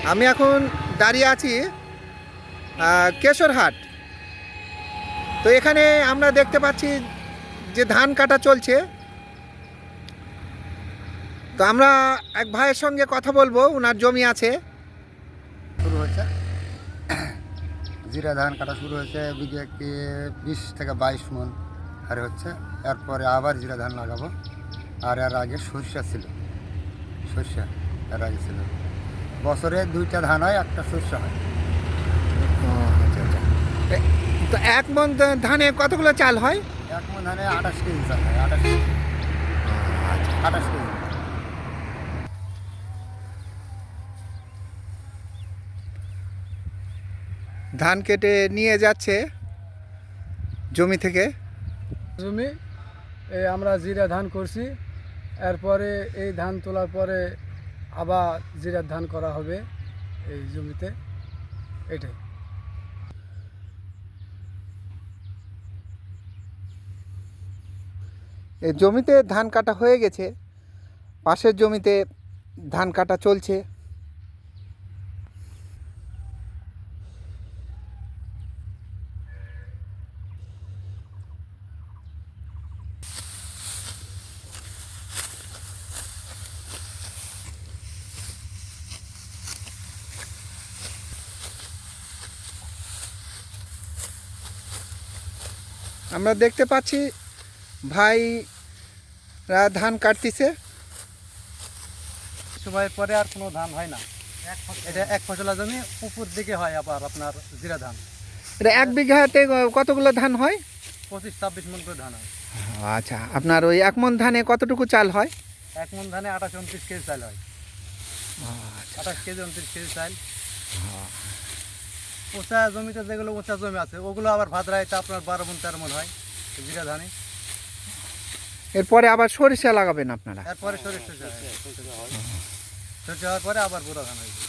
আমি এখন দাঁড়িয়ে আছি কেশরহাট। তো এখানে আমরা দেখতে পাচ্ছি যে ধান কাটা চলছে। তো আমরা এক ভাইয়ের সঙ্গে কথা বলবো, ওনার জমি আছে। শুরু হয়েছে, জিরা ধান কাটা শুরু হয়েছে, বিঘাকে 20 থেকে 22 মন হারে হচ্ছে। এরপরে আবার জিরা ধান লাগাবো। আর এর আগে সরষা ছিল, সরষা এর আগে ছিল। বছরে 2টা ধান হয়, একটা সরষা হয়। আচ্ছা আচ্ছা। তো এক মন ধানে কতগুলো চাল হয়? 1 মন ধানে 28 কেজি চাল হয়, 28 কেজি। 28 কেজি। ধান কেটে নিয়ে যাচ্ছে জমি থেকে। জমি এই আমরা জিরা ধান করছি। এরপরে এই ধান তোলার পরে আবার জিরার ধান করা হবে এই জমিতে, এটাই। এই জমিতে ধান কাটা হয়ে গেছে, পাশের জমিতে ধান কাটা চলছে। আমরা দেখতে পাচ্ছি ভাইরা ধান কাটতেছে। সময়ের পরে আর কোনো ধান হয় না। এটা এক ফসলা জমি, উপর দিকে হয় আবার আপনার জিরা ধান। এটা এক বিঘাতে কতগুলো ধান হয়? 25-26 মন করে ধান হয়। আচ্ছা, আপনার ওই এক মন ধানে কতটুকু চাল হয়? 1 মন ধানে 28-29 কেজি চাল হয়। আচ্ছা। 28 কেজি 29 কেজি চাল। উঁচা জমিতে যেগুলো উঁচা জমি আছে ওগুলো আবার ভাদ্রাইতে আপনার 12 মন 13 মন হয় জিরা ধানে। এরপরে আবার সরিষা লাগাবেন আপনারা? এরপরে সরিষা হওয়ার পরে আবার বোরা ধান হয়েছে।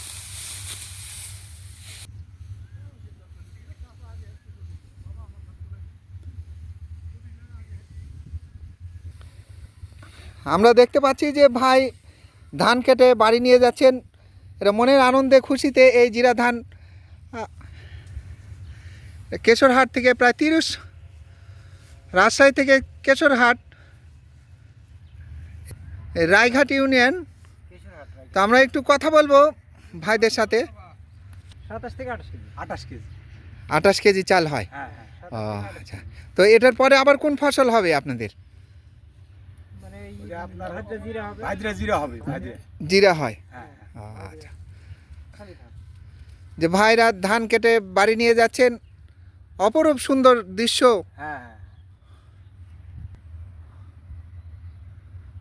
আমরা দেখতে পাচ্ছি যে ভাই ধান কেটে বাড়ি নিয়ে যাচ্ছেন। এটা মনের আনন্দে খুশিতে এই জিরা ধান কেশরহাট থেকে প্রায় 30, রাজশাহী থেকে কেশরহাট, রায়ঘাট ইউনিয়ন। তো আমরা একটু কথা বলবো ভাইদের সাথে। 27 থেকে 28 কেজি। 28 কেজি। 28 কেজি চাল হয়? হ্যাঁ ও আচ্ছা। তো এটার পরে আবার কোন ফসল হবে আপনাদের? মানে আপনার হাজরা জিরা হবে। হাজরা জিরা হবে, হাজরা জিরা হয়? হ্যাঁ। আচ্ছা। যে ভাইরা ধান কেটে বাড়ি নিয়ে যাচ্ছেন, অপরূপ সুন্দর দৃশ্য। হ্যাঁ।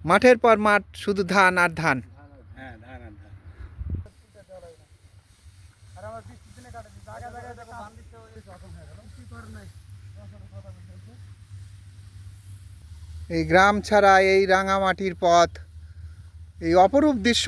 মাঠের পর মাঠ, শুধু ধান আর ধান। হ্যাঁ, ধান আর ধান। আর আমার 20 দিনে কাটে জায়গা জায়গায় দেখো ধান দিতে রকম হয়ে গেল। কি করে নাই? এই গ্রাম ছাড়া এই রাঙামাটির পথ, এই অপরূপ দৃশ্য